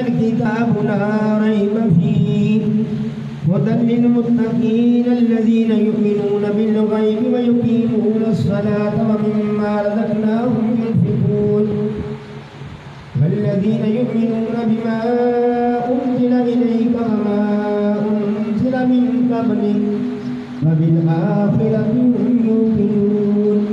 الكتاب لا ريب فيه هدى للمتقين الذين يؤمنون بالغيب ويقيمون الصلاة ومما رزقناهم ينفقون والذين يؤمنون بما أنزل إليك وما أنزل من قبلك وبالآخرة هم يوقنون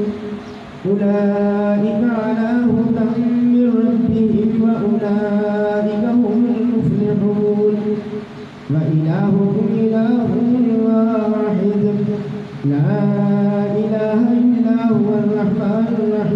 أولئك على هدى من ربهم وأولئك هم المفلحون وإلهكم إله واحد لا إله إلا هو الرحمن الرحيم